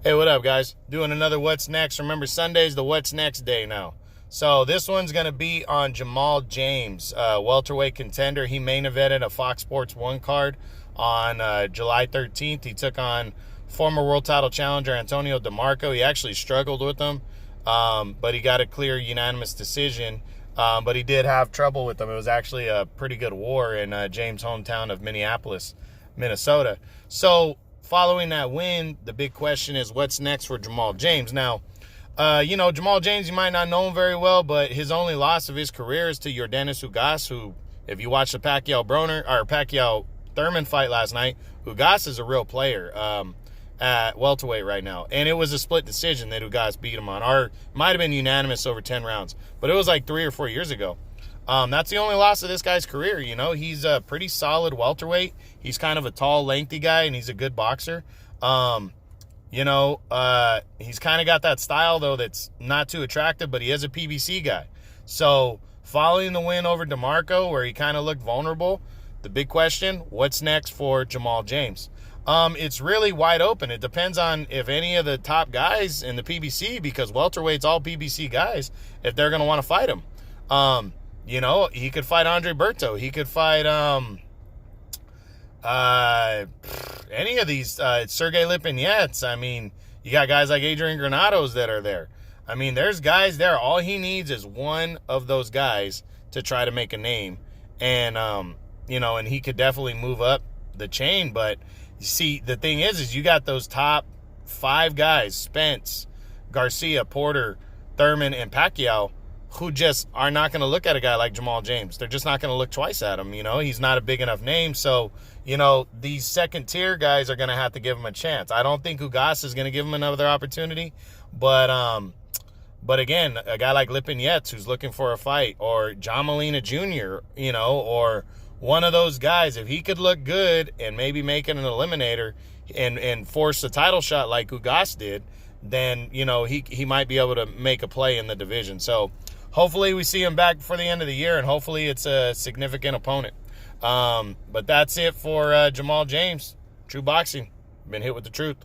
Hey, what up, guys? Doing another What's Next. Remember, Sunday's the What's Next day now. So this one's going to be on Jamal James, welterweight contender. He main evented a Fox Sports 1 card on July 13th. He took on former world title challenger Antonio DeMarco. He actually struggled with him, but he got a clear unanimous decision. But he did have trouble with him. It was actually a pretty good war in James' hometown of Minneapolis, Minnesota. So following that win, the big question is what's next for Jamal James. Now, Jamal James, you might not know him very well, but his only loss of his career is to Yordenis Ugas, who, if you watched the Pacquiao-Thurman fight last night, Ugas is a real player at welterweight right now. And it was a split decision that Ugas beat him on, or might have been unanimous over 10 rounds. But it was like 3 or 4 years ago. That's the only loss of this guy's career. He's a pretty solid welterweight. He's kind of a tall, lengthy guy, and he's a good boxer. He's kind of got that style, though, that's not too attractive, but he is a PBC guy. So following the win over DeMarco, where he kind of looked vulnerable, the big question, what's next for Jamal James? It's really wide open. It depends on if any of the top guys in the PBC, because welterweight's all PBC guys, if they're going to want to fight him. He could fight Andre Berto. He could fight any of these, Sergey Lipinets. I mean, you got guys like Adrian Granados that are there. I mean, there's guys there. All he needs is one of those guys to try to make a name. And, and he could definitely move up the chain. But, you see, the thing is you got those top 5 guys, Spence, Garcia, Porter, Thurman, and Pacquiao, who just are not going to look at a guy like Jamal James. They're just not going to look twice at him. He's not a big enough name. So, these second-tier guys are going to have to give him a chance. I don't think Ugas is going to give him another opportunity. But again, a guy like Lipinets who's looking for a fight, or John Molina Jr., or one of those guys, if he could look good and maybe make it an eliminator and force a title shot like Ugas did, then, he might be able to make a play in the division. So hopefully we see him back for the end of the year, and hopefully it's a significant opponent. But that's it for Jamal James. True Boxing. Been hit with the truth.